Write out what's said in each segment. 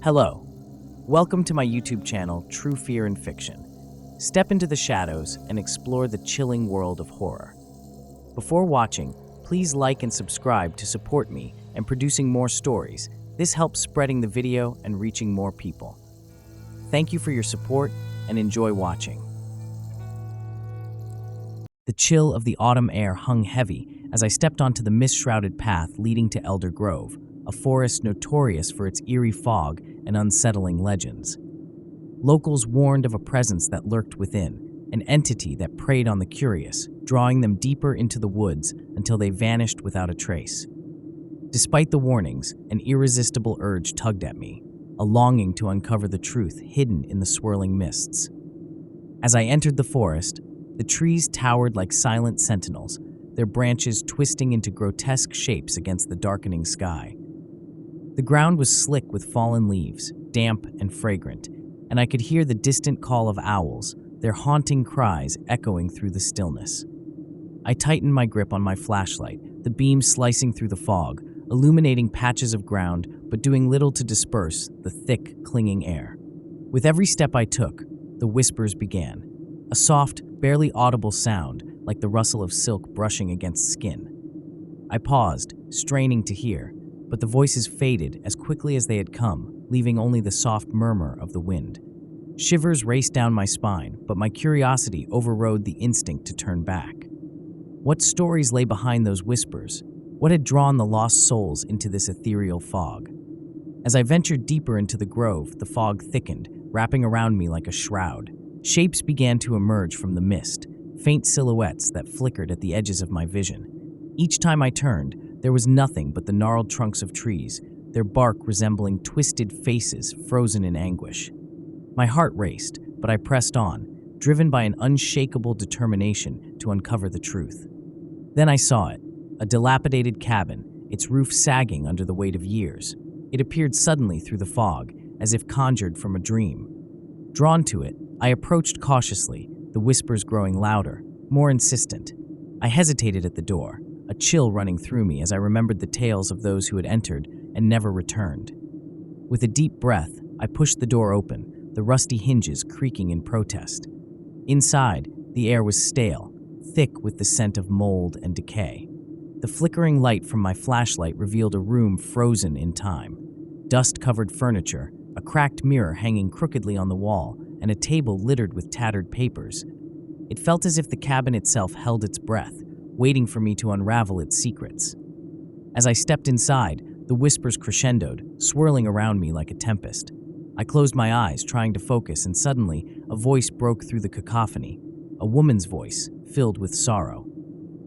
Hello. Welcome to my YouTube channel, True Fear and Fiction. Step into the shadows and explore the chilling world of horror. Before watching, please like and subscribe to support me in producing more stories. This helps spreading the video and reaching more people. Thank you for your support and enjoy watching. The chill of the autumn air hung heavy as I stepped onto the mist-shrouded path leading to Elder Grove, a forest notorious for its eerie fog and unsettling legends. Locals warned of a presence that lurked within, an entity that preyed on the curious, drawing them deeper into the woods until they vanished without a trace. Despite the warnings, an irresistible urge tugged at me, a longing to uncover the truth hidden in the swirling mists. As I entered the forest, the trees towered like silent sentinels, their branches twisting into grotesque shapes against the darkening sky. The ground was slick with fallen leaves, damp and fragrant, and I could hear the distant call of owls, their haunting cries echoing through the stillness. I tightened my grip on my flashlight, the beam slicing through the fog, illuminating patches of ground but doing little to disperse the thick, clinging air. With every step I took, the whispers began, a soft, barely audible sound like the rustle of silk brushing against skin. I paused, straining to hear, but the voices faded as quickly as they had come, leaving only the soft murmur of the wind. Shivers raced down my spine, but my curiosity overrode the instinct to turn back. What stories lay behind those whispers? What had drawn the lost souls into this ethereal fog? As I ventured deeper into the grove, the fog thickened, wrapping around me like a shroud. Shapes began to emerge from the mist, faint silhouettes that flickered at the edges of my vision. Each time I turned, there was nothing but the gnarled trunks of trees, their bark resembling twisted faces frozen in anguish. My heart raced, but I pressed on, driven by an unshakable determination to uncover the truth. Then I saw it, a dilapidated cabin, its roof sagging under the weight of years. It appeared suddenly through the fog, as if conjured from a dream. Drawn to it, I approached cautiously, the whispers growing louder, more insistent. I hesitated at the door, a chill running through me as I remembered the tales of those who had entered and never returned. With a deep breath, I pushed the door open, the rusty hinges creaking in protest. Inside, the air was stale, thick with the scent of mold and decay. The flickering light from my flashlight revealed a room frozen in time. Dust-covered furniture, a cracked mirror hanging crookedly on the wall, and a table littered with tattered papers. It felt as if the cabin itself held its breath, waiting for me to unravel its secrets. As I stepped inside, the whispers crescendoed, swirling around me like a tempest. I closed my eyes, trying to focus, and suddenly, a voice broke through the cacophony, a woman's voice, filled with sorrow.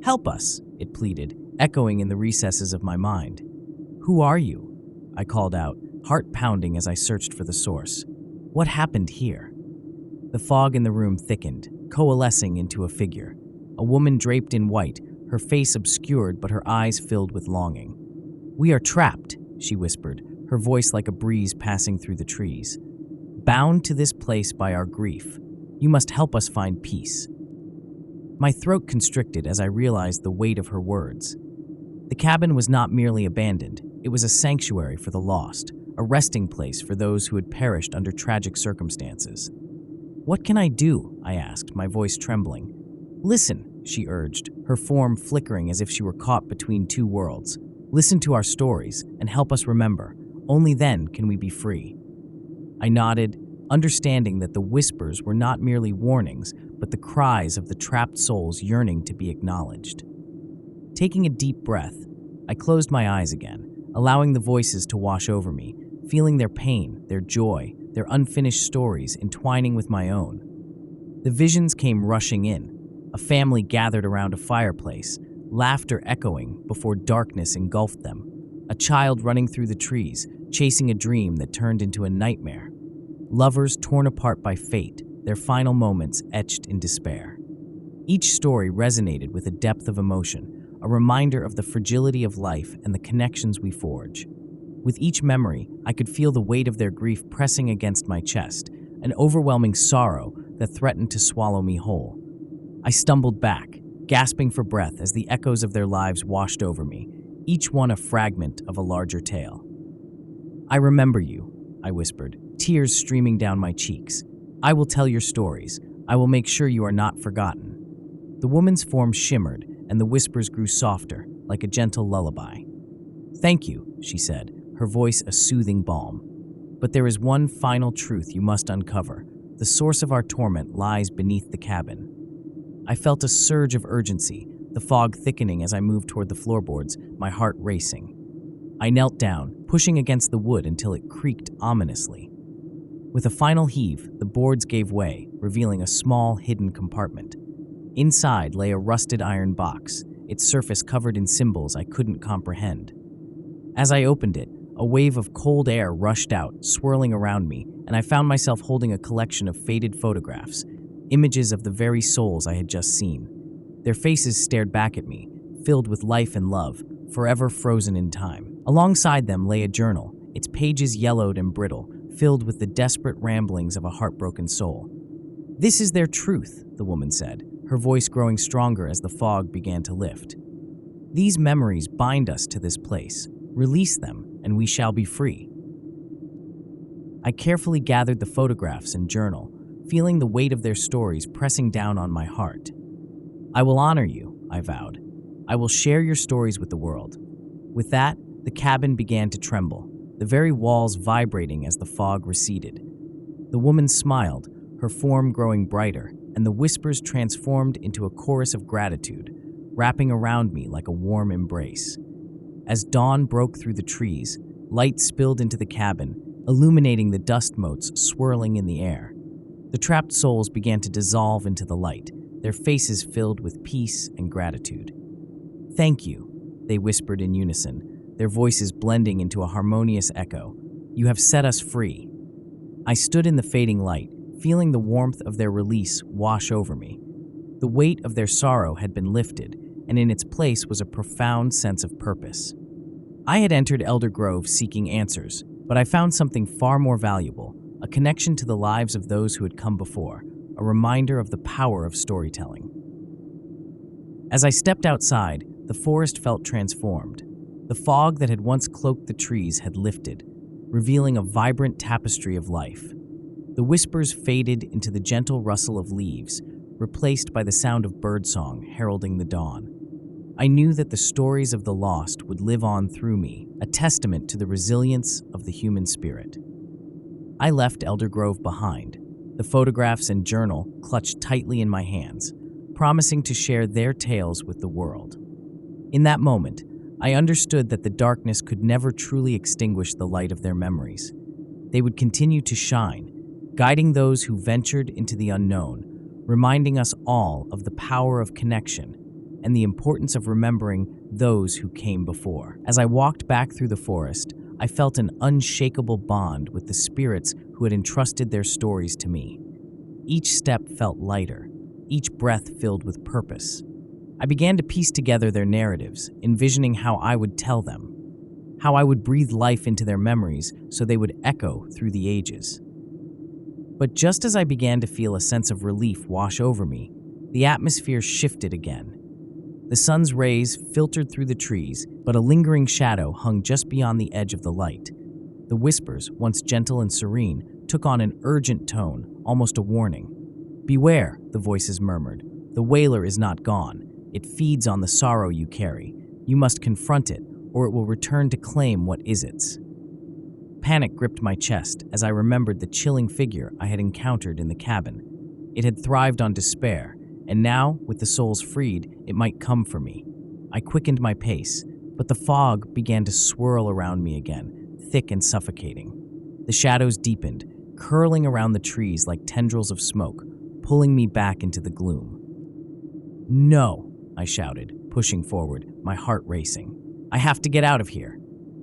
"Help us," it pleaded, echoing in the recesses of my mind. "Who are you?" I called out, heart pounding as I searched for the source. What happened here? The fog in the room thickened, coalescing into a figure. A woman draped in white, her face obscured but her eyes filled with longing. "We are trapped," she whispered, her voice like a breeze passing through the trees. "Bound to this place by our grief. You must help us find peace." My throat constricted as I realized the weight of her words. The cabin was not merely abandoned, it was a sanctuary for the lost, a resting place for those who had perished under tragic circumstances. "What can I do?" I asked, my voice trembling. "Listen," she urged, her form flickering as if she were caught between two worlds. "Listen to our stories and help us remember. Only then can we be free." I nodded, understanding that the whispers were not merely warnings, but the cries of the trapped souls yearning to be acknowledged. Taking a deep breath, I closed my eyes again, allowing the voices to wash over me, feeling their pain, their joy, their unfinished stories entwining with my own. The visions came rushing in. A family gathered around a fireplace, laughter echoing before darkness engulfed them. A child running through the trees, chasing a dream that turned into a nightmare. Lovers torn apart by fate, their final moments etched in despair. Each story resonated with a depth of emotion, a reminder of the fragility of life and the connections we forge. With each memory, I could feel the weight of their grief pressing against my chest, an overwhelming sorrow that threatened to swallow me whole. I stumbled back, gasping for breath as the echoes of their lives washed over me, each one a fragment of a larger tale. "I remember you," I whispered, tears streaming down my cheeks. "I will tell your stories. I will make sure you are not forgotten." The woman's form shimmered, and the whispers grew softer, like a gentle lullaby. "Thank you," she said, her voice a soothing balm. "But there is one final truth you must uncover. The source of our torment lies beneath the cabin." I felt a surge of urgency, the fog thickening as I moved toward the floorboards, my heart racing. I knelt down, pushing against the wood until it creaked ominously. With a final heave, the boards gave way, revealing a small, hidden compartment. Inside lay a rusted iron box, its surface covered in symbols I couldn't comprehend. As I opened it, a wave of cold air rushed out, swirling around me, and I found myself holding a collection of faded photographs, images of the very souls I had just seen. Their faces stared back at me, filled with life and love, forever frozen in time. Alongside them lay a journal, its pages yellowed and brittle, filled with the desperate ramblings of a heartbroken soul. "This is their truth," the woman said, her voice growing stronger as the fog began to lift. "These memories bind us to this place. Release them, and we shall be free." I carefully gathered the photographs and journal, feeling the weight of their stories pressing down on my heart. "I will honor you," I vowed. "I will share your stories with the world." With that, the cabin began to tremble, the very walls vibrating as the fog receded. The woman smiled, her form growing brighter, and the whispers transformed into a chorus of gratitude, wrapping around me like a warm embrace. As dawn broke through the trees, light spilled into the cabin, illuminating the dust motes swirling in the air. The trapped souls began to dissolve into the light, their faces filled with peace and gratitude. "Thank you," they whispered in unison, their voices blending into a harmonious echo. "You have set us free." I stood in the fading light, feeling the warmth of their release wash over me. The weight of their sorrow had been lifted, and in its place was a profound sense of purpose. I had entered Elder Grove seeking answers, but I found something far more valuable, a connection to the lives of those who had come before, a reminder of the power of storytelling. As I stepped outside, the forest felt transformed. The fog that had once cloaked the trees had lifted, revealing a vibrant tapestry of life. The whispers faded into the gentle rustle of leaves, replaced by the sound of birdsong heralding the dawn. I knew that the stories of the lost would live on through me, a testament to the resilience of the human spirit. I left Elder Grove behind, the photographs and journal clutched tightly in my hands, promising to share their tales with the world. In that moment, I understood that the darkness could never truly extinguish the light of their memories. They would continue to shine, guiding those who ventured into the unknown, reminding us all of the power of connection and the importance of remembering those who came before. As I walked back through the forest, I felt an unshakable bond with the spirits who had entrusted their stories to me. Each step felt lighter, each breath filled with purpose. I began to piece together their narratives, envisioning how I would tell them, how I would breathe life into their memories so they would echo through the ages. But just as I began to feel a sense of relief wash over me, the atmosphere shifted again. The sun's rays filtered through the trees, but a lingering shadow hung just beyond the edge of the light. The whispers, once gentle and serene, took on an urgent tone, almost a warning. "Beware," the voices murmured. "The wailer is not gone. It feeds on the sorrow you carry. You must confront it, or it will return to claim what is its." Panic gripped my chest as I remembered the chilling figure I had encountered in the cabin. It had thrived on despair, and now, with the souls freed, it might come for me. I quickened my pace, but the fog began to swirl around me again, thick and suffocating. The shadows deepened, curling around the trees like tendrils of smoke, pulling me back into the gloom. "No!" I shouted, pushing forward, my heart racing. "I have to get out of here."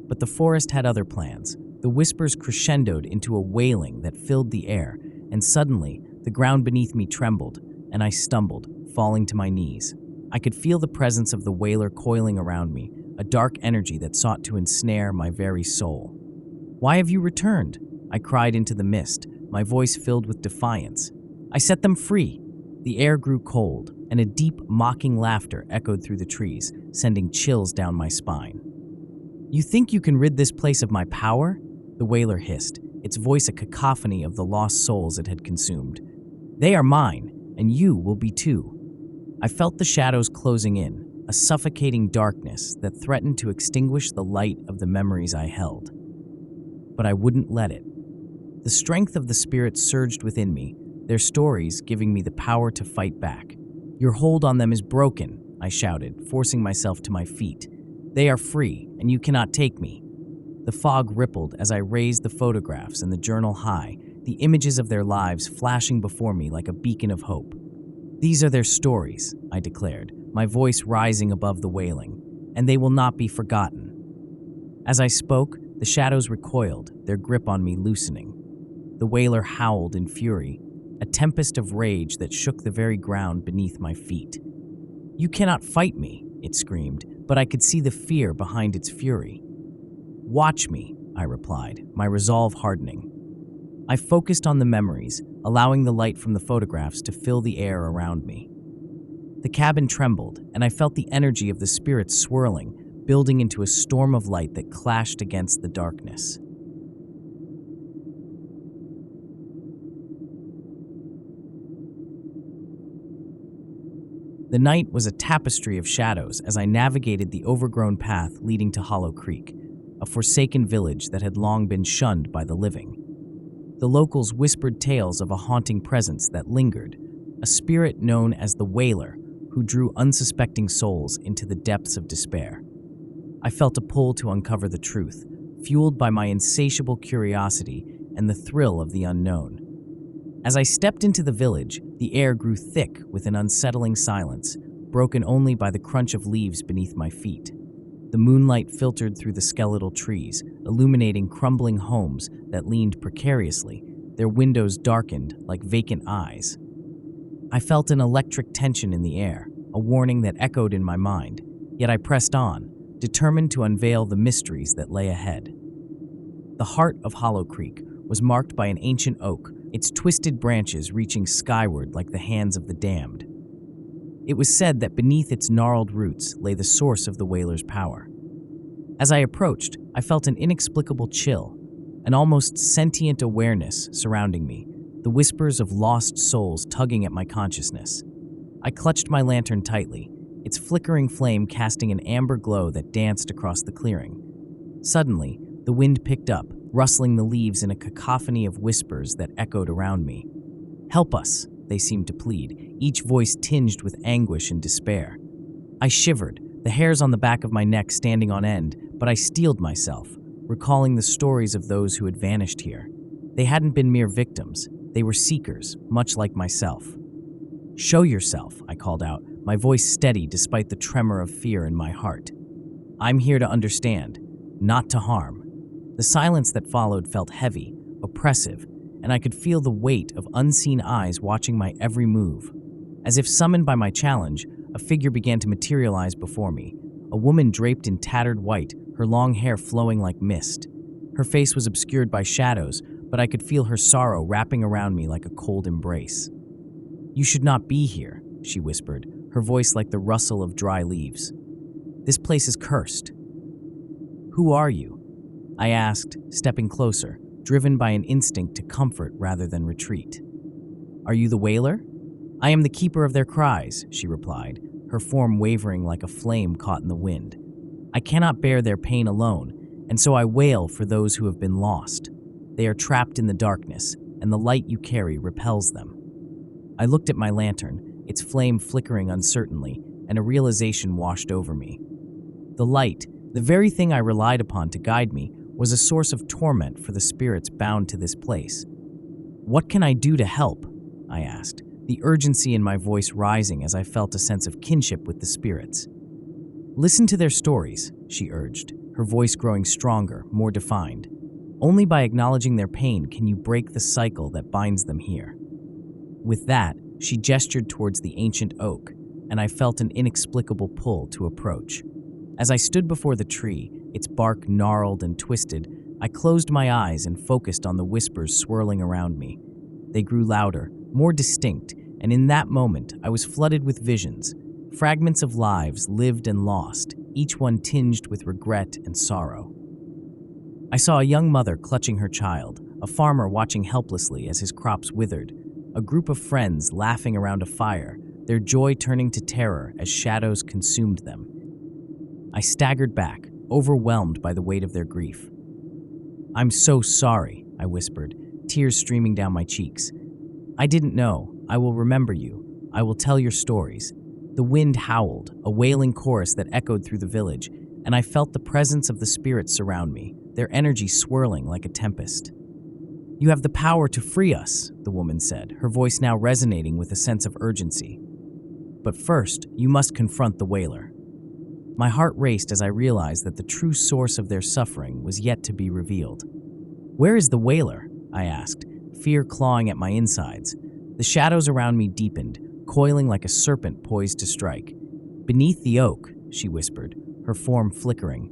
But the forest had other plans. The whispers crescendoed into a wailing that filled the air, and suddenly, the ground beneath me trembled, and I stumbled, falling to my knees. I could feel the presence of the wailer coiling around me, a dark energy that sought to ensnare my very soul. "Why have you returned?" I cried into the mist, my voice filled with defiance. "I set them free." The air grew cold, and a deep, mocking laughter echoed through the trees, sending chills down my spine. "You think you can rid this place of my power?" the wailer hissed, its voice a cacophony of the lost souls it had consumed. "They are mine, and you will be too." I felt the shadows closing in, a suffocating darkness that threatened to extinguish the light of the memories I held. But I wouldn't let it. The strength of the spirits surged within me, their stories giving me the power to fight back. "Your hold on them is broken," I shouted, forcing myself to my feet. "They are free, and you cannot take me." The fog rippled as I raised the photographs and the journal high, the images of their lives flashing before me like a beacon of hope. "These are their stories," I declared, my voice rising above the wailing, "and they will not be forgotten." As I spoke, the shadows recoiled, their grip on me loosening. The wailer howled in fury, a tempest of rage that shook the very ground beneath my feet. "You cannot fight me," it screamed, but I could see the fear behind its fury. "Watch me," I replied, my resolve hardening. I focused on the memories, allowing the light from the photographs to fill the air around me. The cabin trembled, and I felt the energy of the spirits swirling, building into a storm of light that clashed against the darkness. The night was a tapestry of shadows as I navigated the overgrown path leading to Hollow Creek, a forsaken village that had long been shunned by the living. The locals whispered tales of a haunting presence that lingered, a spirit known as the Wailer, who drew unsuspecting souls into the depths of despair. I felt a pull to uncover the truth, fueled by my insatiable curiosity and the thrill of the unknown. As I stepped into the village, the air grew thick with an unsettling silence, broken only by the crunch of leaves beneath my feet. The moonlight filtered through the skeletal trees, illuminating crumbling homes that leaned precariously, their windows darkened like vacant eyes. I felt an electric tension in the air, a warning that echoed in my mind, yet I pressed on, determined to unveil the mysteries that lay ahead. The heart of Hollow Creek was marked by an ancient oak, its twisted branches reaching skyward like the hands of the damned. It was said that beneath its gnarled roots lay the source of the Wailer's power. As I approached, I felt an inexplicable chill, an almost sentient awareness surrounding me, the whispers of lost souls tugging at my consciousness. I clutched my lantern tightly, its flickering flame casting an amber glow that danced across the clearing. Suddenly, the wind picked up, rustling the leaves in a cacophony of whispers that echoed around me. "Help us," they seemed to plead, each voice tinged with anguish and despair. I shivered, the hairs on the back of my neck standing on end, but I steeled myself, recalling the stories of those who had vanished here. They hadn't been mere victims, they were seekers, much like myself. "Show yourself," I called out, my voice steady despite the tremor of fear in my heart. "I'm here to understand, not to harm." The silence that followed felt heavy, oppressive, and I could feel the weight of unseen eyes watching my every move. As if summoned by my challenge, a figure began to materialize before me, a woman draped in tattered white, her long hair flowing like mist. Her face was obscured by shadows, but I could feel her sorrow wrapping around me like a cold embrace. "You should not be here," she whispered, her voice like the rustle of dry leaves. "This place is cursed." "Who are you?" I asked, stepping closer, driven by an instinct to comfort rather than retreat. "Are you the Wailer?" "I am the keeper of their cries," she replied, her form wavering like a flame caught in the wind. "I cannot bear their pain alone, and so I wail for those who have been lost. They are trapped in the darkness, and the light you carry repels them." I looked at my lantern, its flame flickering uncertainly, and a realization washed over me. The light, the very thing I relied upon to guide me, was a source of torment for the spirits bound to this place. "What can I do to help?" I asked, the urgency in my voice rising as I felt a sense of kinship with the spirits. "Listen to their stories," she urged, her voice growing stronger, more defined. "Only by acknowledging their pain can you break the cycle that binds them here." With that, she gestured towards the ancient oak, and I felt an inexplicable pull to approach. As I stood before the tree, its bark gnarled and twisted, I closed my eyes and focused on the whispers swirling around me. They grew louder, more distinct, and in that moment I was flooded with visions, fragments of lives lived and lost, each one tinged with regret and sorrow. I saw a young mother clutching her child, a farmer watching helplessly as his crops withered, a group of friends laughing around a fire, their joy turning to terror as shadows consumed them. I staggered back, overwhelmed by the weight of their grief. "I'm so sorry," I whispered, tears streaming down my cheeks. "I didn't know. I will remember you. I will tell your stories." The wind howled, a wailing chorus that echoed through the village, and I felt the presence of the spirits surround me, their energy swirling like a tempest. "You have the power to free us," the woman said, her voice now resonating with a sense of urgency. "But first, you must confront the Wailer." My heart raced as I realized that the true source of their suffering was yet to be revealed. "Where is the Wailer?" I asked, fear clawing at my insides. The shadows around me deepened, coiling like a serpent poised to strike. "Beneath the oak," she whispered, her form flickering.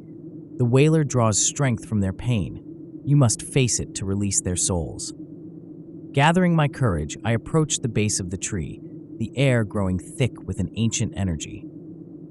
"The Wailer draws strength from their pain. You must face it to release their souls." Gathering my courage, I approached the base of the tree, the air growing thick with an ancient energy.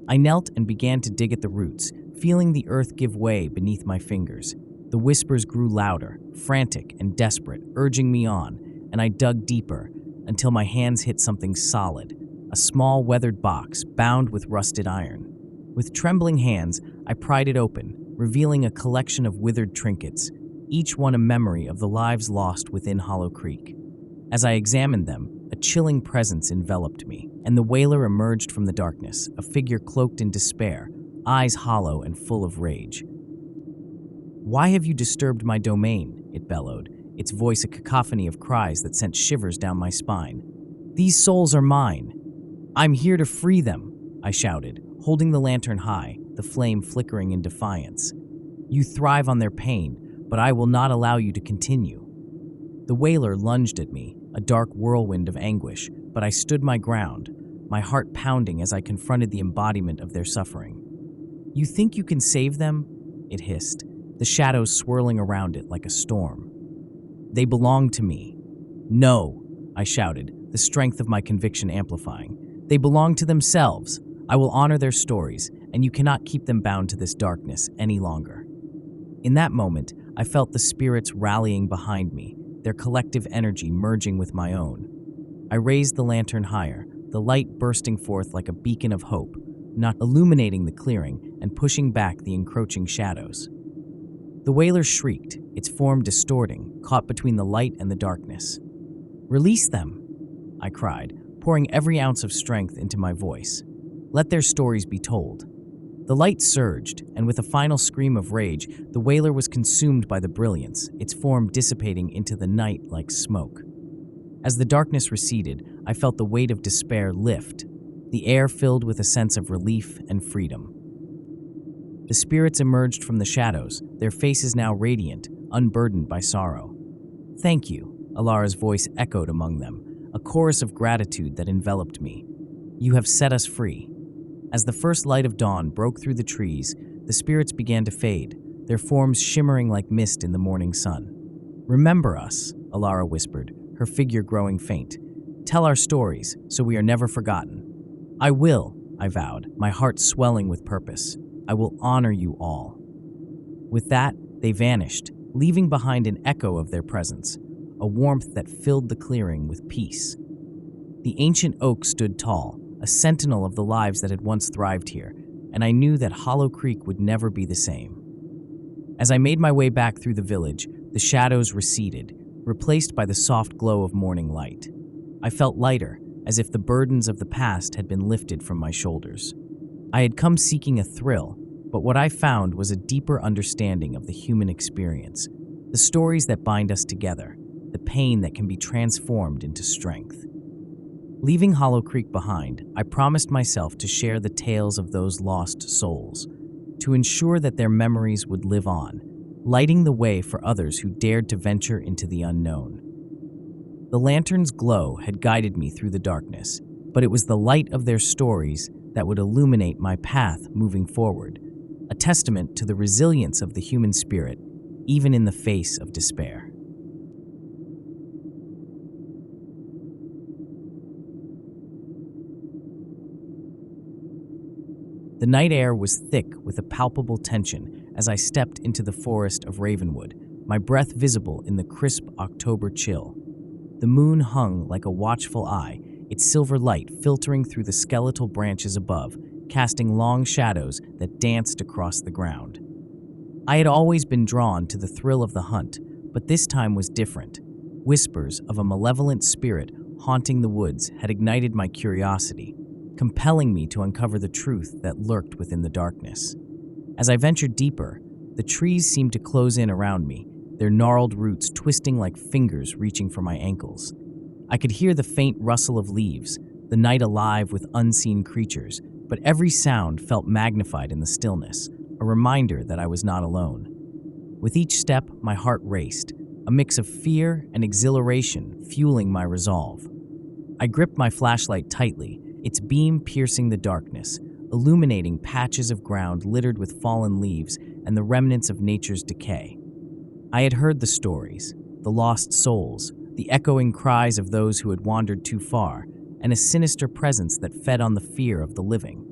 I knelt and began to dig at the roots, feeling the earth give way beneath my fingers. The whispers grew louder, frantic and desperate, urging me on, and I dug deeper until my hands hit something solid, a small weathered box bound with rusted iron. With trembling hands, I pried it open, revealing a collection of withered trinkets, each one a memory of the lives lost within Hollow Creek. As I examined them, a chilling presence enveloped me, and the Wailer emerged from the darkness, a figure cloaked in despair, eyes hollow and full of rage. "Why have you disturbed my domain?" it bellowed, its voice a cacophony of cries that sent shivers down my spine. "These souls are mine. I'm here to free them," I shouted, holding the lantern high, the flame flickering in defiance. "You thrive on their pain, but I will not allow you to continue." The Wailer lunged at me, a dark whirlwind of anguish, but I stood my ground, my heart pounding as I confronted the embodiment of their suffering. "You think you can save them?" it hissed, the shadows swirling around it like a storm. "They belong to me." "No," I shouted, the strength of my conviction amplifying. "They belong to themselves. I will honor their stories, and you cannot keep them bound to this darkness any longer." In that moment, I felt the spirits rallying behind me, their collective energy merging with my own. I raised the lantern higher, the light bursting forth like a beacon of hope, not illuminating the clearing and pushing back the encroaching shadows. The Wailer shrieked, its form distorting, caught between the light and the darkness. "Release them!" I cried, pouring every ounce of strength into my voice. "Let their stories be told." The light surged, and with a final scream of rage, the Wailer was consumed by the brilliance, its form dissipating into the night like smoke. As the darkness receded, I felt the weight of despair lift, the air filled with a sense of relief and freedom. The spirits emerged from the shadows, their faces now radiant, unburdened by sorrow. "Thank you," Alara's voice echoed among them, a chorus of gratitude that enveloped me. "You have set us free." As the first light of dawn broke through the trees, the spirits began to fade, their forms shimmering like mist in the morning sun. "Remember us," Alara whispered, her figure growing faint. "Tell our stories, so we are never forgotten." "I will," I vowed, my heart swelling with purpose. "I will honor you all." With that, they vanished, leaving behind an echo of their presence, a warmth that filled the clearing with peace. The ancient oak stood tall, a sentinel of the lives that had once thrived here, and I knew that Hollow Creek would never be the same. As I made my way back through the village, the shadows receded, replaced by the soft glow of morning light. I felt lighter, as if the burdens of the past had been lifted from my shoulders. I had come seeking a thrill, but what I found was a deeper understanding of the human experience, the stories that bind us together, the pain that can be transformed into strength. Leaving Hollow Creek behind, I promised myself to share the tales of those lost souls, to ensure that their memories would live on, lighting the way for others who dared to venture into the unknown. The lantern's glow had guided me through the darkness, but it was the light of their stories that would illuminate my path moving forward, a testament to the resilience of the human spirit, even in the face of despair. The night air was thick with a palpable tension as I stepped into the forest of Ravenwood, my breath visible in the crisp October chill. The moon hung like a watchful eye, its silver light filtering through the skeletal branches above, casting long shadows that danced across the ground. I had always been drawn to the thrill of the hunt, but this time was different. Whispers of a malevolent spirit haunting the woods had ignited my curiosity, compelling me to uncover the truth that lurked within the darkness. As I ventured deeper, the trees seemed to close in around me, their gnarled roots twisting like fingers reaching for my ankles. I could hear the faint rustle of leaves, the night alive with unseen creatures, but every sound felt magnified in the stillness, a reminder that I was not alone. With each step, my heart raced, a mix of fear and exhilaration fueling my resolve. I gripped my flashlight tightly, its beam piercing the darkness, illuminating patches of ground littered with fallen leaves and the remnants of nature's decay. I had heard the stories, the lost souls, the echoing cries of those who had wandered too far, and a sinister presence that fed on the fear of the living.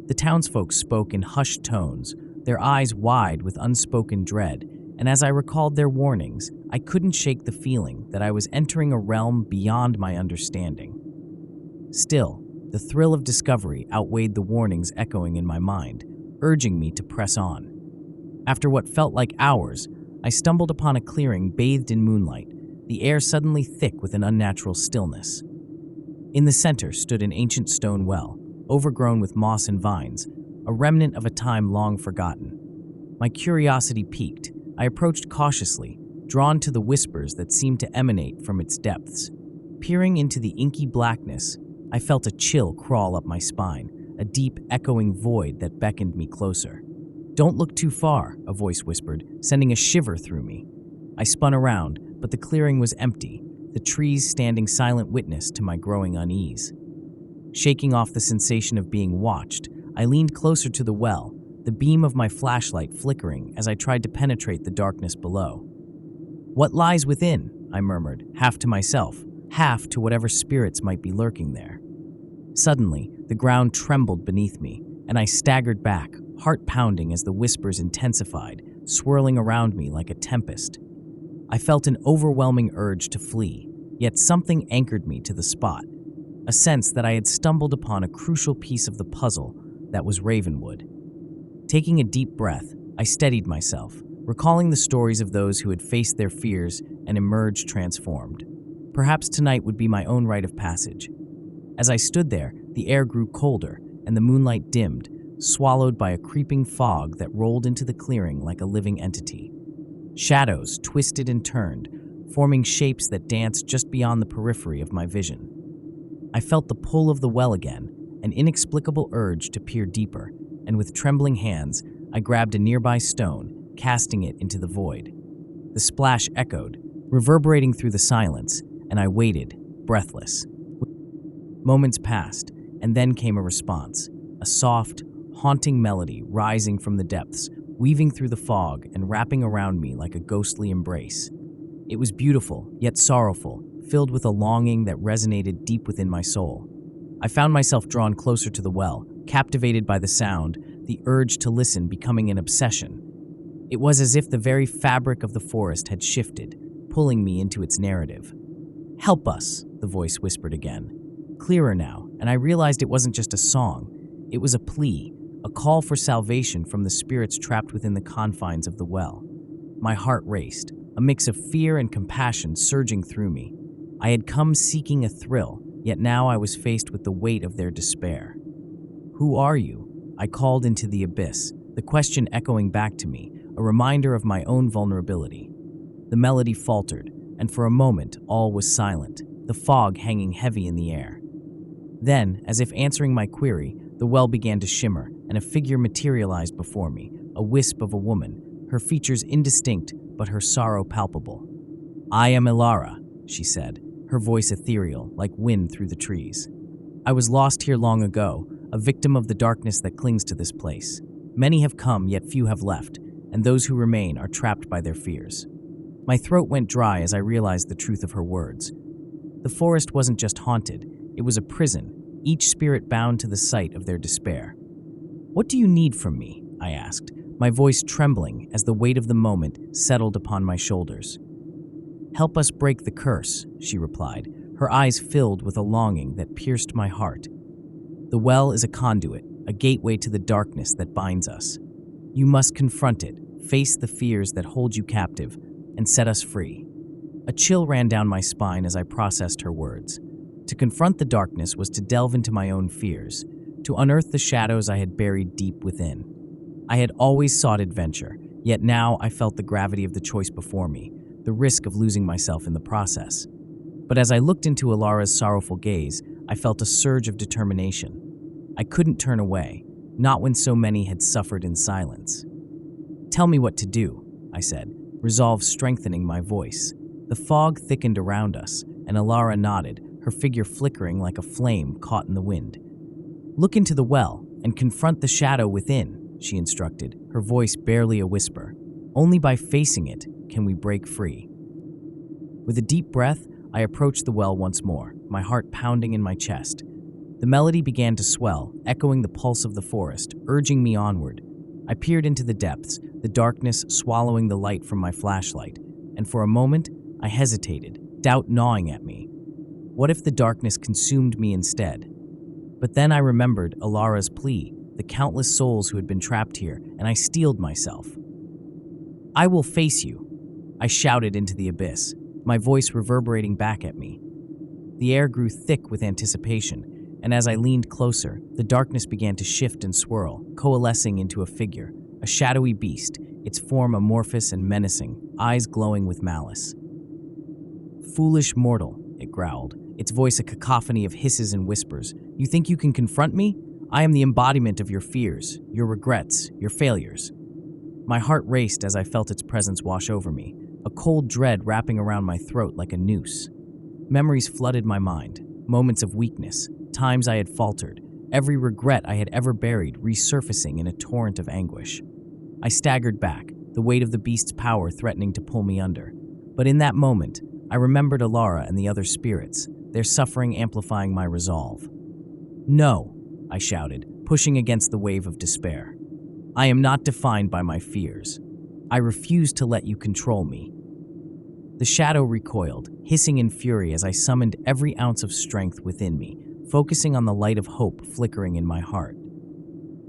The townsfolk spoke in hushed tones, their eyes wide with unspoken dread, and as I recalled their warnings, I couldn't shake the feeling that I was entering a realm beyond my understanding. Still, the thrill of discovery outweighed the warnings echoing in my mind, urging me to press on. After what felt like hours, I stumbled upon a clearing bathed in moonlight, the air suddenly thick with an unnatural stillness. In the center stood an ancient stone well, overgrown with moss and vines, a remnant of a time long forgotten. My curiosity piqued. I approached cautiously, drawn to the whispers that seemed to emanate from its depths. Peering into the inky blackness, I felt a chill crawl up my spine, a deep, echoing void that beckoned me closer. "Don't look too far," a voice whispered, sending a shiver through me. I spun around, but the clearing was empty, the trees standing silent witness to my growing unease. Shaking off the sensation of being watched, I leaned closer to the well, the beam of my flashlight flickering as I tried to penetrate the darkness below. "What lies within?" I murmured, half to myself, half to whatever spirits might be lurking there. Suddenly, the ground trembled beneath me, and I staggered back, heart pounding as the whispers intensified, swirling around me like a tempest. I felt an overwhelming urge to flee, yet something anchored me to the spot, a sense that I had stumbled upon a crucial piece of the puzzle that was Ravenwood. Taking a deep breath, I steadied myself, recalling the stories of those who had faced their fears and emerged transformed. Perhaps tonight would be my own rite of passage. As I stood there, the air grew colder, and the moonlight dimmed, swallowed by a creeping fog that rolled into the clearing like a living entity. Shadows twisted and turned, forming shapes that danced just beyond the periphery of my vision. I felt the pull of the well again, an inexplicable urge to peer deeper, and with trembling hands, I grabbed a nearby stone, casting it into the void. The splash echoed, reverberating through the silence, and I waited, breathless. Moments passed, and then came a response, a soft, haunting melody rising from the depths, weaving through the fog and wrapping around me like a ghostly embrace. It was beautiful, yet sorrowful, filled with a longing that resonated deep within my soul. I found myself drawn closer to the well, captivated by the sound, the urge to listen becoming an obsession. It was as if the very fabric of the forest had shifted, pulling me into its narrative. "Help us," the voice whispered again. Clearer now, and I realized it wasn't just a song. It was a plea, a call for salvation from the spirits trapped within the confines of the well. My heart raced, a mix of fear and compassion surging through me. I had come seeking a thrill, yet now I was faced with the weight of their despair. "Who are you?" I called into the abyss, the question echoing back to me, a reminder of my own vulnerability. The melody faltered, and for a moment all was silent, the fog hanging heavy in the air. Then, as if answering my query, the well began to shimmer, and a figure materialized before me, a wisp of a woman, her features indistinct but her sorrow palpable. "I am Ilara," she said, her voice ethereal, like wind through the trees. "I was lost here long ago, a victim of the darkness that clings to this place. Many have come, yet few have left, and those who remain are trapped by their fears." My throat went dry as I realized the truth of her words. The forest wasn't just haunted, it was a prison, each spirit bound to the site of their despair. "What do you need from me?" I asked, my voice trembling as the weight of the moment settled upon my shoulders. "Help us break the curse," she replied, her eyes filled with a longing that pierced my heart. "The well is a conduit, a gateway to the darkness that binds us. You must confront it, face the fears that hold you captive, and set us free." A chill ran down my spine as I processed her words. To confront the darkness was to delve into my own fears, to unearth the shadows I had buried deep within. I had always sought adventure, yet now I felt the gravity of the choice before me, the risk of losing myself in the process. But as I looked into Alara's sorrowful gaze, I felt a surge of determination. I couldn't turn away, not when so many had suffered in silence. "Tell me what to do," I said, resolve strengthening my voice. The fog thickened around us, and Alara nodded, her figure flickering like a flame caught in the wind. "Look into the well and confront the shadow within," she instructed, her voice barely a whisper. "Only by facing it can we break free." With a deep breath, I approached the well once more, my heart pounding in my chest. The melody began to swell, echoing the pulse of the forest, urging me onward. I peered into the depths, the darkness swallowing the light from my flashlight, and for a moment, I hesitated, doubt gnawing at me. What if the darkness consumed me instead? But then I remembered Alara's plea, the countless souls who had been trapped here, and I steeled myself. "I will face you," I shouted into the abyss, my voice reverberating back at me. The air grew thick with anticipation, and as I leaned closer, the darkness began to shift and swirl, coalescing into a figure, a shadowy beast, its form amorphous and menacing, eyes glowing with malice. "Foolish mortal," it growled, its voice a cacophony of hisses and whispers. "You think you can confront me? I am the embodiment of your fears, your regrets, your failures." My heart raced as I felt its presence wash over me, a cold dread wrapping around my throat like a noose. Memories flooded my mind, moments of weakness, times I had faltered, every regret I had ever buried resurfacing in a torrent of anguish. I staggered back, the weight of the beast's power threatening to pull me under. But in that moment, I remembered Alara and the other spirits, their suffering amplifying my resolve. "No," I shouted, pushing against the wave of despair. "I am not defined by my fears. I refuse to let you control me." The shadow recoiled, hissing in fury as I summoned every ounce of strength within me, focusing on the light of hope flickering in my heart.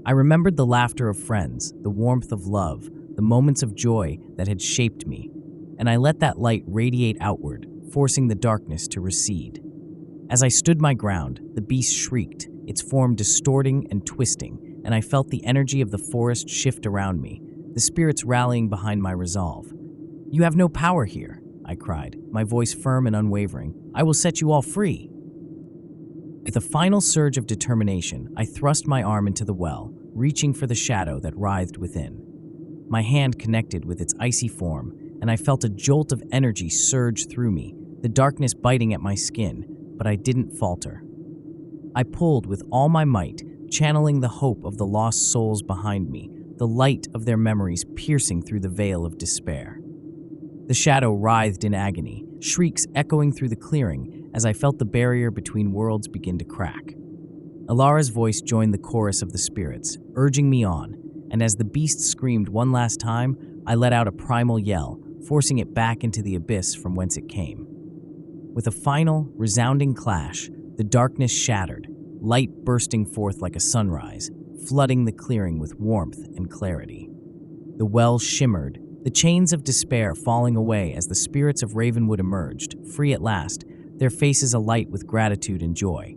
I remembered the laughter of friends, the warmth of love, the moments of joy that had shaped me, and I let that light radiate outward, forcing the darkness to recede. As I stood my ground, the beast shrieked, its form distorting and twisting, and I felt the energy of the forest shift around me, the spirits rallying behind my resolve. "You have no power here," I cried, my voice firm and unwavering. "I will set you all free." With a final surge of determination, I thrust my arm into the well, reaching for the shadow that writhed within. My hand connected with its icy form, and I felt a jolt of energy surge through me, the darkness biting at my skin, but I didn't falter. I pulled with all my might, channeling the hope of the lost souls behind me, the light of their memories piercing through the veil of despair. The shadow writhed in agony, shrieks echoing through the clearing as I felt the barrier between worlds begin to crack. Alara's voice joined the chorus of the spirits, urging me on, and as the beast screamed one last time, I let out a primal yell, forcing it back into the abyss from whence it came. With a final, resounding clash, the darkness shattered, light bursting forth like a sunrise, flooding the clearing with warmth and clarity. The well shimmered, the chains of despair falling away as the spirits of Ravenwood emerged, free at last, their faces alight with gratitude and joy.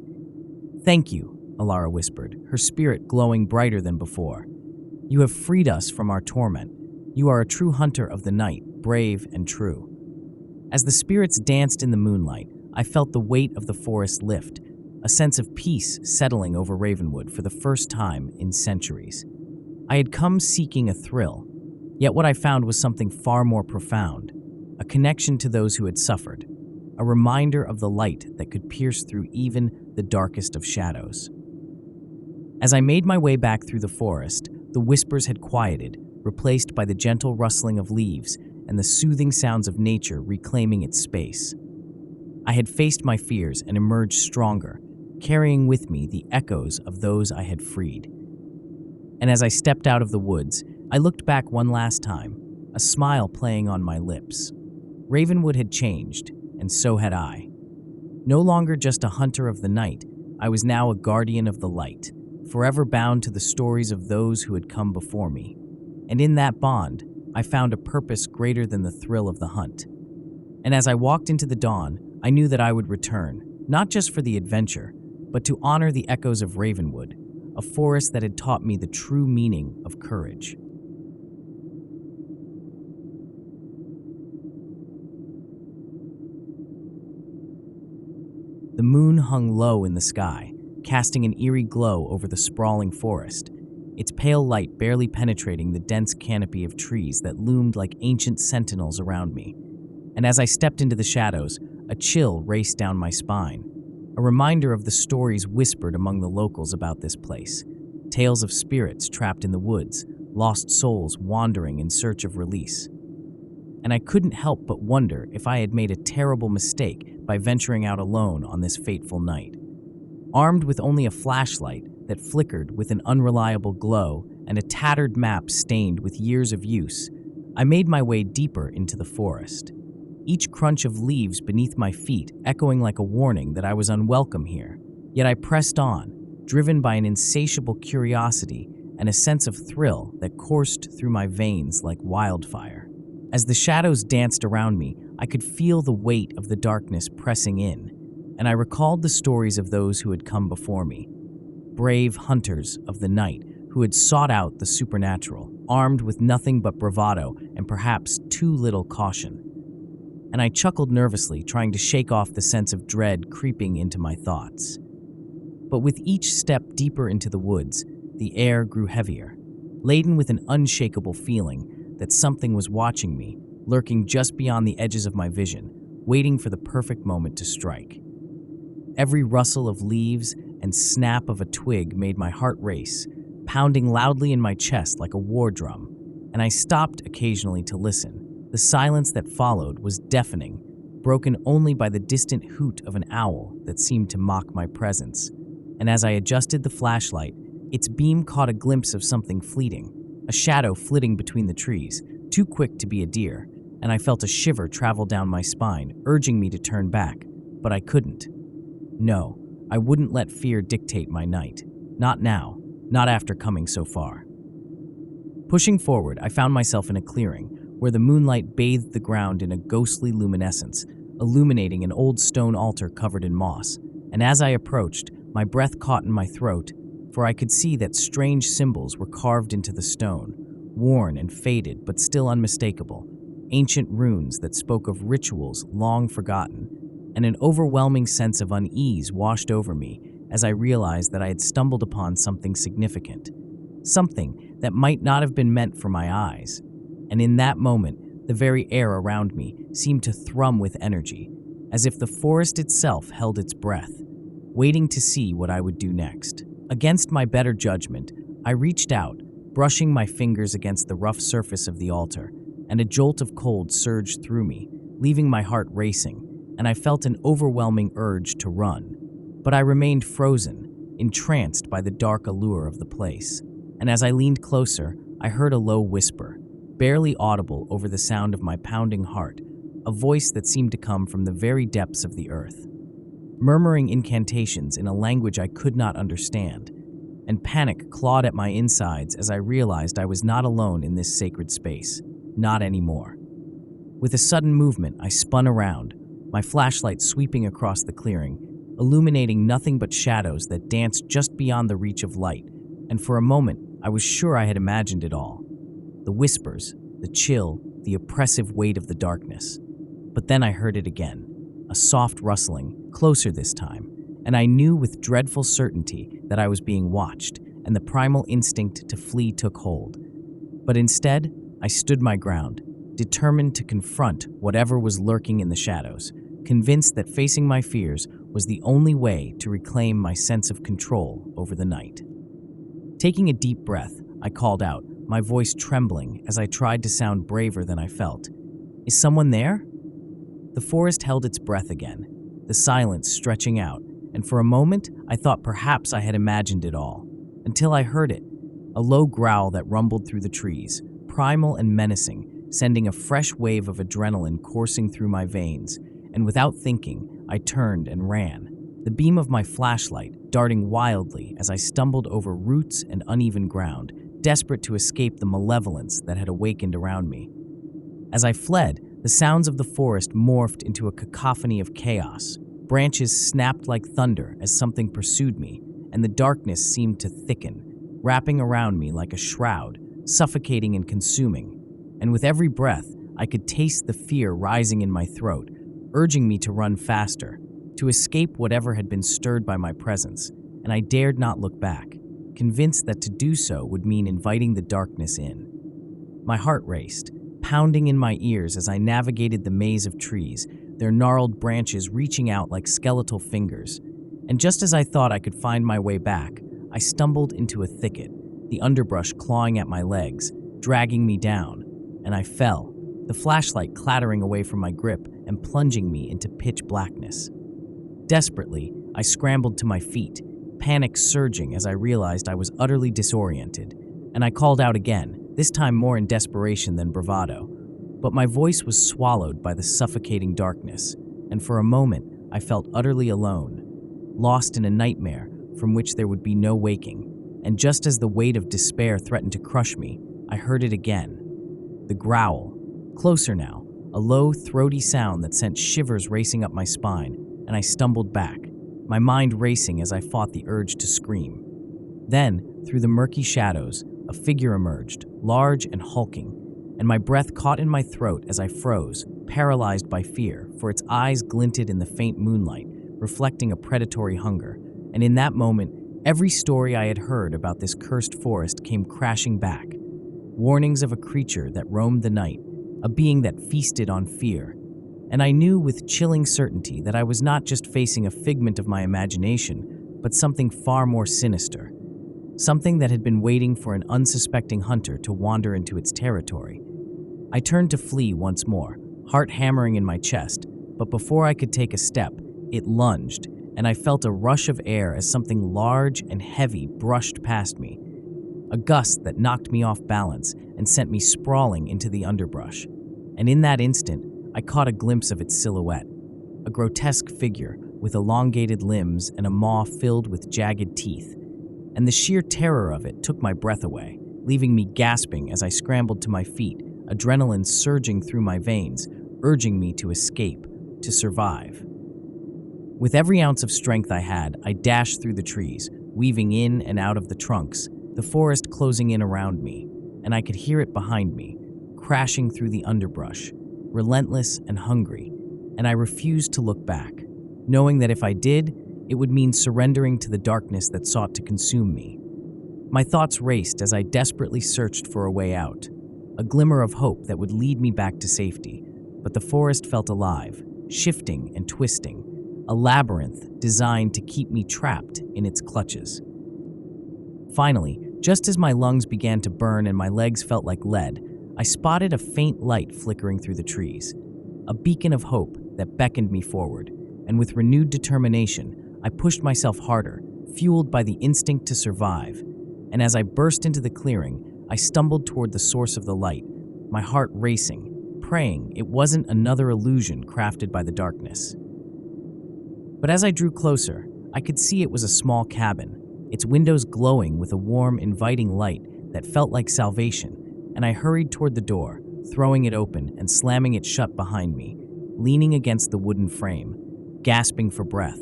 "Thank you," Alara whispered, her spirit glowing brighter than before. "You have freed us from our torment. You are a true hunter of the night, brave and true." As the spirits danced in the moonlight, I felt the weight of the forest lift, a sense of peace settling over Ravenwood for the first time in centuries. I had come seeking a thrill, yet what I found was something far more profound, a connection to those who had suffered, a reminder of the light that could pierce through even the darkest of shadows. As I made my way back through the forest, the whispers had quieted, replaced by the gentle rustling of leaves and the soothing sounds of nature reclaiming its space. I had faced my fears and emerged stronger, carrying with me the echoes of those I had freed. And as I stepped out of the woods, I looked back one last time, a smile playing on my lips. Ravenwood had changed, and so had I. No longer just a hunter of the night, I was now a guardian of the light, forever bound to the stories of those who had come before me. And in that bond, I found a purpose greater than the thrill of the hunt. And as I walked into the dawn, I knew that I would return, not just for the adventure, but to honor the echoes of Ravenwood, a forest that had taught me the true meaning of courage. The moon hung low in the sky, casting an eerie glow over the sprawling forest, its pale light barely penetrating the dense canopy of trees that loomed like ancient sentinels around me. And as I stepped into the shadows, a chill raced down my spine, a reminder of the stories whispered among the locals about this place, tales of spirits trapped in the woods, lost souls wandering in search of release. And I couldn't help but wonder if I had made a terrible mistake by venturing out alone on this fateful night. Armed with only a flashlight that flickered with an unreliable glow and a tattered map stained with years of use, I made my way deeper into the forest, each crunch of leaves beneath my feet echoing like a warning that I was unwelcome here. Yet I pressed on, driven by an insatiable curiosity and a sense of thrill that coursed through my veins like wildfire. As the shadows danced around me, I could feel the weight of the darkness pressing in, and I recalled the stories of those who had come before me, brave hunters of the night who had sought out the supernatural, armed with nothing but bravado and perhaps too little caution. And I chuckled nervously, trying to shake off the sense of dread creeping into my thoughts. But with each step deeper into the woods, the air grew heavier, laden with an unshakable feeling that something was watching me, lurking just beyond the edges of my vision, waiting for the perfect moment to strike. Every rustle of leaves and snap of a twig made my heart race, pounding loudly in my chest like a war drum, and I stopped occasionally to listen. The silence that followed was deafening, broken only by the distant hoot of an owl that seemed to mock my presence. And as I adjusted the flashlight, its beam caught a glimpse of something fleeting, a shadow flitting between the trees, too quick to be a deer, and I felt a shiver travel down my spine, urging me to turn back, but I couldn't. No, I wouldn't let fear dictate my night. Not now, not after coming so far. Pushing forward, I found myself in a clearing, where the moonlight bathed the ground in a ghostly luminescence, illuminating an old stone altar covered in moss. And as I approached, my breath caught in my throat, for I could see that strange symbols were carved into the stone, worn and faded but still unmistakable, ancient runes that spoke of rituals long forgotten, and an overwhelming sense of unease washed over me as I realized that I had stumbled upon something significant, something that might not have been meant for my eyes. And in that moment, the very air around me seemed to thrum with energy, as if the forest itself held its breath, waiting to see what I would do next. Against my better judgment, I reached out, brushing my fingers against the rough surface of the altar, and a jolt of cold surged through me, leaving my heart racing, and I felt an overwhelming urge to run. But I remained frozen, entranced by the dark allure of the place. And as I leaned closer, I heard a low whisper, barely audible over the sound of my pounding heart, a voice that seemed to come from the very depths of the earth, murmuring incantations in a language I could not understand, and panic clawed at my insides as I realized I was not alone in this sacred space, not anymore. With a sudden movement, I spun around, my flashlight sweeping across the clearing, illuminating nothing but shadows that danced just beyond the reach of light, and for a moment, I was sure I had imagined it all. The whispers, the chill, the oppressive weight of the darkness. But then I heard it again, a soft rustling, closer this time, and I knew with dreadful certainty that I was being watched, and the primal instinct to flee took hold. But instead, I stood my ground, determined to confront whatever was lurking in the shadows, convinced that facing my fears was the only way to reclaim my sense of control over the night. Taking a deep breath, I called out, my voice trembling as I tried to sound braver than I felt. "Is someone there?" The forest held its breath again, the silence stretching out, and for a moment I thought perhaps I had imagined it all, until I heard it, a low growl that rumbled through the trees, primal and menacing, sending a fresh wave of adrenaline coursing through my veins, and without thinking, I turned and ran, the beam of my flashlight darting wildly as I stumbled over roots and uneven ground, desperate to escape the malevolence that had awakened around me. As I fled, the sounds of the forest morphed into a cacophony of chaos. Branches snapped like thunder as something pursued me, and the darkness seemed to thicken, wrapping around me like a shroud, suffocating and consuming. And with every breath, I could taste the fear rising in my throat, urging me to run faster, to escape whatever had been stirred by my presence, and I dared not look back, convinced that to do so would mean inviting the darkness in. My heart raced, pounding in my ears as I navigated the maze of trees, their gnarled branches reaching out like skeletal fingers. And just as I thought I could find my way back, I stumbled into a thicket, the underbrush clawing at my legs, dragging me down, and I fell, the flashlight clattering away from my grip and plunging me into pitch blackness. Desperately, I scrambled to my feet, panic surging as I realized I was utterly disoriented, and I called out again, this time more in desperation than bravado. But my voice was swallowed by the suffocating darkness, and for a moment I felt utterly alone, lost in a nightmare from which there would be no waking. And just as the weight of despair threatened to crush me, I heard it again. The growl. Closer now, a low, throaty sound that sent shivers racing up my spine, and I stumbled back, my mind racing as I fought the urge to scream. Then, through the murky shadows, a figure emerged, large and hulking, and my breath caught in my throat as I froze, paralyzed by fear, for its eyes glinted in the faint moonlight, reflecting a predatory hunger. And in that moment, every story I had heard about this cursed forest came crashing back. Warnings of a creature that roamed the night, a being that feasted on fear. And I knew with chilling certainty that I was not just facing a figment of my imagination, but something far more sinister. Something that had been waiting for an unsuspecting hunter to wander into its territory. I turned to flee once more, heart hammering in my chest, but before I could take a step, it lunged, and I felt a rush of air as something large and heavy brushed past me. A gust that knocked me off balance and sent me sprawling into the underbrush. And in that instant, I caught a glimpse of its silhouette, a grotesque figure with elongated limbs and a maw filled with jagged teeth. And the sheer terror of it took my breath away, leaving me gasping as I scrambled to my feet, adrenaline surging through my veins, urging me to escape, to survive. With every ounce of strength I had, I dashed through the trees, weaving in and out of the trunks, the forest closing in around me, and I could hear it behind me, crashing through the underbrush, relentless and hungry, and I refused to look back, knowing that if I did, it would mean surrendering to the darkness that sought to consume me. My thoughts raced as I desperately searched for a way out, a glimmer of hope that would lead me back to safety, but the forest felt alive, shifting and twisting, a labyrinth designed to keep me trapped in its clutches. Finally, just as my lungs began to burn and my legs felt like lead, I spotted a faint light flickering through the trees, a beacon of hope that beckoned me forward, and with renewed determination, I pushed myself harder, fueled by the instinct to survive, and as I burst into the clearing, I stumbled toward the source of the light, my heart racing, praying it wasn't another illusion crafted by the darkness. But as I drew closer, I could see it was a small cabin, its windows glowing with a warm, inviting light that felt like salvation, and I hurried toward the door, throwing it open and slamming it shut behind me, leaning against the wooden frame, gasping for breath,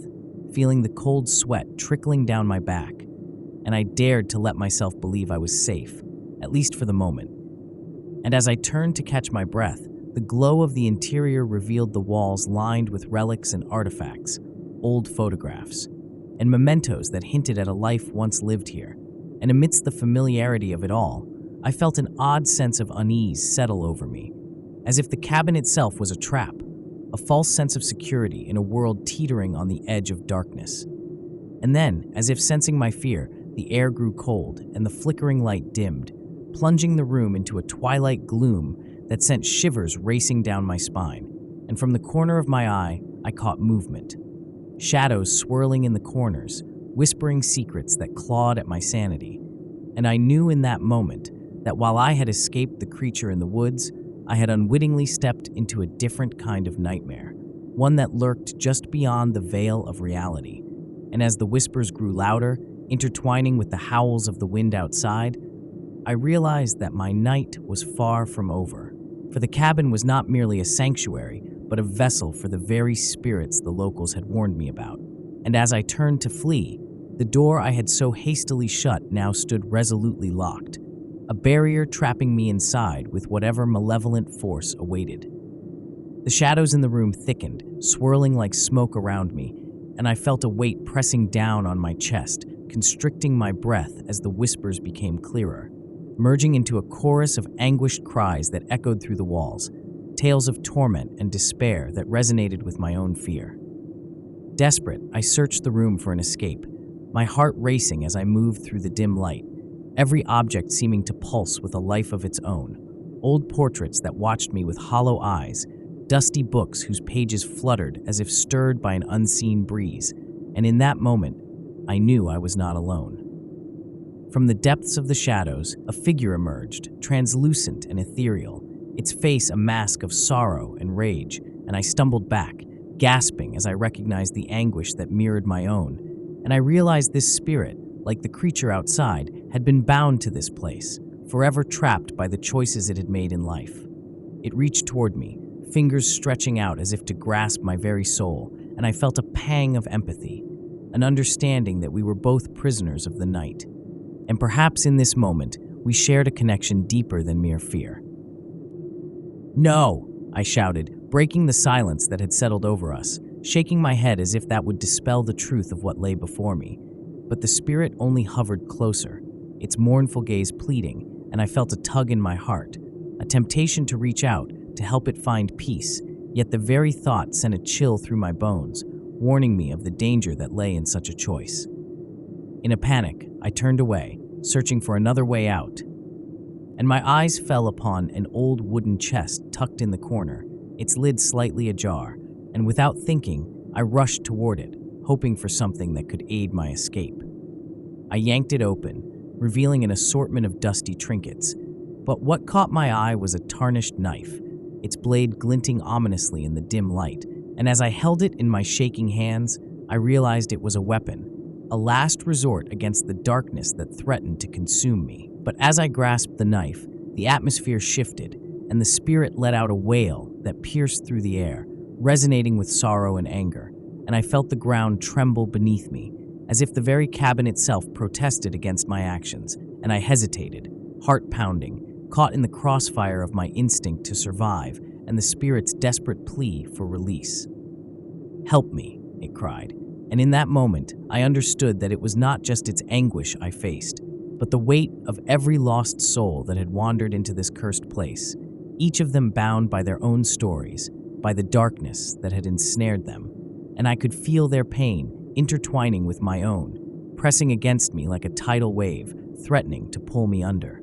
feeling the cold sweat trickling down my back, and I dared to let myself believe I was safe, at least for the moment. And as I turned to catch my breath, the glow of the interior revealed the walls lined with relics and artifacts, old photographs, and mementos that hinted at a life once lived here. And amidst the familiarity of it all, I felt an odd sense of unease settle over me, as if the cabin itself was a trap, a false sense of security in a world teetering on the edge of darkness. And then, as if sensing my fear, the air grew cold and the flickering light dimmed, plunging the room into a twilight gloom that sent shivers racing down my spine. And from the corner of my eye, I caught movement. Shadows swirling in the corners, whispering secrets that clawed at my sanity. And I knew in that moment that while I had escaped the creature in the woods, I had unwittingly stepped into a different kind of nightmare, one that lurked just beyond the veil of reality. And as the whispers grew louder, intertwining with the howls of the wind outside, I realized that my night was far from over. For the cabin was not merely a sanctuary, but a vessel for the very spirits the locals had warned me about. And as I turned to flee, the door I had so hastily shut now stood resolutely locked, a barrier trapping me inside with whatever malevolent force awaited. The shadows in the room thickened, swirling like smoke around me, and I felt a weight pressing down on my chest, constricting my breath as the whispers became clearer, merging into a chorus of anguished cries that echoed through the walls, tales of torment and despair that resonated with my own fear. Desperate, I searched the room for an escape, my heart racing as I moved through the dim light, every object seeming to pulse with a life of its own. Old portraits that watched me with hollow eyes, dusty books whose pages fluttered as if stirred by an unseen breeze, and in that moment, I knew I was not alone. From the depths of the shadows, a figure emerged, translucent and ethereal, its face a mask of sorrow and rage, and I stumbled back, gasping as I recognized the anguish that mirrored my own, and I realized this spirit, like the creature outside, had been bound to this place, forever trapped by the choices it had made in life. It reached toward me, fingers stretching out as if to grasp my very soul, and I felt a pang of empathy, an understanding that we were both prisoners of the night. And perhaps in this moment, we shared a connection deeper than mere fear. "No!" I shouted, breaking the silence that had settled over us, shaking my head as if that would dispel the truth of what lay before me. But the spirit only hovered closer, its mournful gaze pleading, and I felt a tug in my heart, a temptation to reach out, to help it find peace, yet the very thought sent a chill through my bones, warning me of the danger that lay in such a choice. In a panic, I turned away, searching for another way out, and my eyes fell upon an old wooden chest tucked in the corner, its lid slightly ajar, and without thinking, I rushed toward it, hoping for something that could aid my escape. I yanked it open, revealing an assortment of dusty trinkets, but what caught my eye was a tarnished knife, its blade glinting ominously in the dim light, and as I held it in my shaking hands, I realized it was a weapon, a last resort against the darkness that threatened to consume me. But as I grasped the knife, the atmosphere shifted, and the spirit let out a wail that pierced through the air, resonating with sorrow and anger, and I felt the ground tremble beneath me, as if the very cabin itself protested against my actions, and I hesitated, heart pounding, caught in the crossfire of my instinct to survive and the spirit's desperate plea for release. "Help me," it cried, and in that moment, I understood that it was not just its anguish I faced, but the weight of every lost soul that had wandered into this cursed place, each of them bound by their own stories, by the darkness that had ensnared them, and I could feel their pain intertwining with my own, pressing against me like a tidal wave, threatening to pull me under.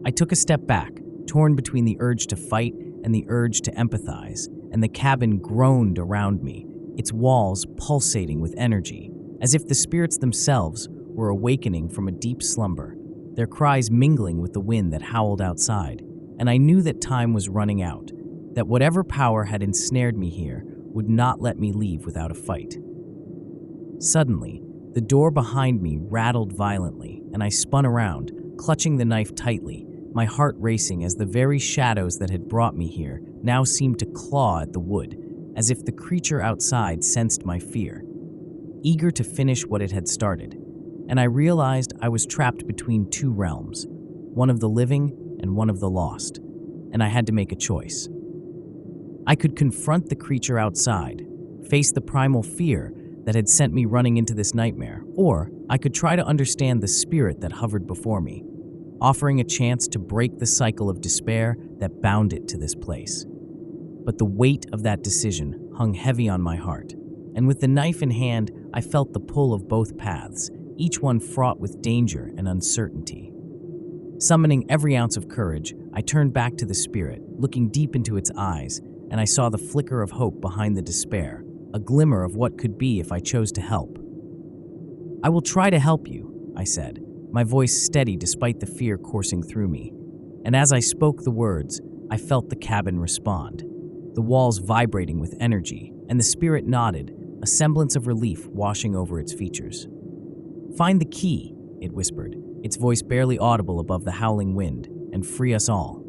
I took a step back, torn between the urge to fight and the urge to empathize, and the cabin groaned around me, its walls pulsating with energy, as if the spirits themselves were awakening from a deep slumber, their cries mingling with the wind that howled outside, and I knew that time was running out, that whatever power had ensnared me here would not let me leave without a fight. Suddenly, the door behind me rattled violently, and I spun around, clutching the knife tightly, my heart racing as the very shadows that had brought me here now seemed to claw at the wood, as if the creature outside sensed my fear, eager to finish what it had started. And I realized I was trapped between two realms, one of the living and one of the lost, and I had to make a choice. I could confront the creature outside, face the primal fear that had sent me running into this nightmare, or I could try to understand the spirit that hovered before me, offering a chance to break the cycle of despair that bound it to this place. But the weight of that decision hung heavy on my heart, and with the knife in hand, I felt the pull of both paths, each one fraught with danger and uncertainty. Summoning every ounce of courage, I turned back to the spirit, looking deep into its eyes, and I saw the flicker of hope behind the despair, a glimmer of what could be if I chose to help. "I will try to help you," I said, my voice steady despite the fear coursing through me. And as I spoke the words, I felt the cabin respond, the walls vibrating with energy, and the spirit nodded, a semblance of relief washing over its features. "Find the key," it whispered, its voice barely audible above the howling wind, "and free us all."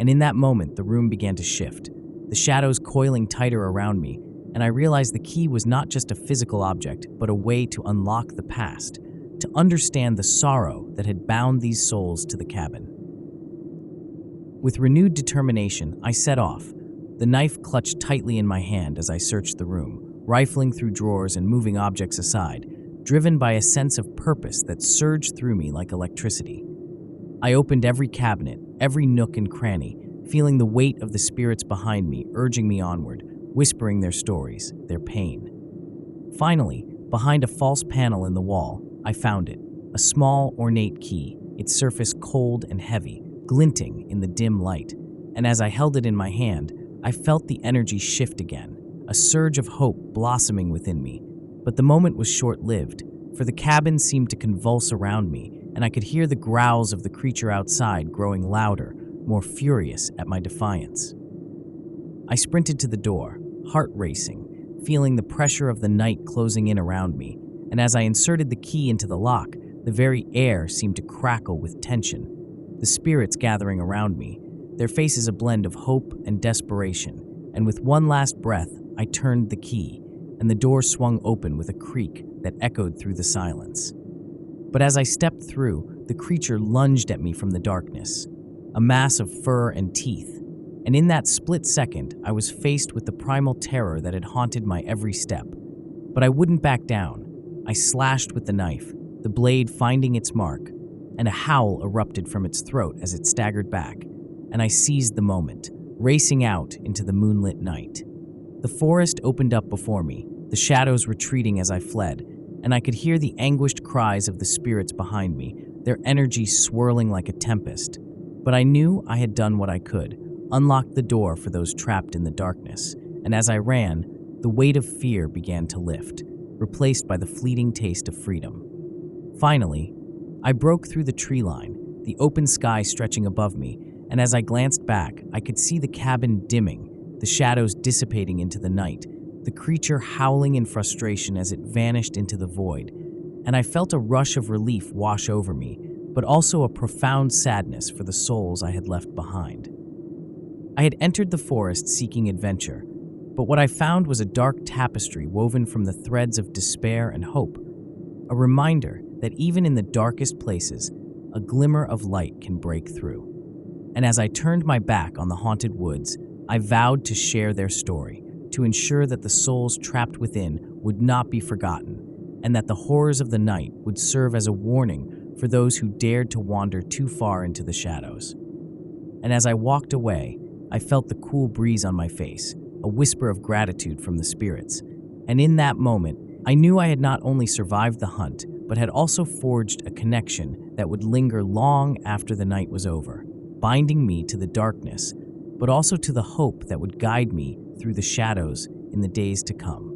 And in that moment, the room began to shift, the shadows coiling tighter around me, and I realized the key was not just a physical object, but a way to unlock the past, to understand the sorrow that had bound these souls to the cabin. With renewed determination, I set off, the knife clutched tightly in my hand as I searched the room, rifling through drawers and moving objects aside, driven by a sense of purpose that surged through me like electricity. I opened every cabinet, every nook and cranny, feeling the weight of the spirits behind me urging me onward, whispering their stories, their pain. Finally, behind a false panel in the wall, I found it, a small, ornate key, its surface cold and heavy, glinting in the dim light. And as I held it in my hand, I felt the energy shift again, a surge of hope blossoming within me. But the moment was short-lived, for the cabin seemed to convulse around me, and I could hear the growls of the creature outside growing louder, more furious at my defiance. I sprinted to the door, heart racing, feeling the pressure of the night closing in around me, and as I inserted the key into the lock, the very air seemed to crackle with tension. The spirits gathering around me, their faces a blend of hope and desperation, and with one last breath, I turned the key, and the door swung open with a creak that echoed through the silence. But as I stepped through, the creature lunged at me from the darkness, a mass of fur and teeth, and in that split second, I was faced with the primal terror that had haunted my every step. But I wouldn't back down. I slashed with the knife, the blade finding its mark, and a howl erupted from its throat as it staggered back, and I seized the moment, racing out into the moonlit night. The forest opened up before me, the shadows retreating as I fled, and I could hear the anguished cries of the spirits behind me, their energy swirling like a tempest. But I knew I had done what I could, unlocked the door for those trapped in the darkness, and as I ran, the weight of fear began to lift, replaced by the fleeting taste of freedom. Finally, I broke through the tree line, the open sky stretching above me, and as I glanced back, I could see the cabin dimming, the shadows dissipating into the night, the creature howling in frustration as it vanished into the void, and I felt a rush of relief wash over me, but also a profound sadness for the souls I had left behind. I had entered the forest seeking adventure, but what I found was a dark tapestry woven from the threads of despair and hope, a reminder that even in the darkest places, a glimmer of light can break through. And as I turned my back on the haunted woods, I vowed to share their story, to ensure that the souls trapped within would not be forgotten, and that the horrors of the night would serve as a warning for those who dared to wander too far into the shadows. And as I walked away, I felt the cool breeze on my face, a whisper of gratitude from the spirits. And in that moment, I knew I had not only survived the hunt, but had also forged a connection that would linger long after the night was over, binding me to the darkness, but also to the hope that would guide me through the shadows in the days to come.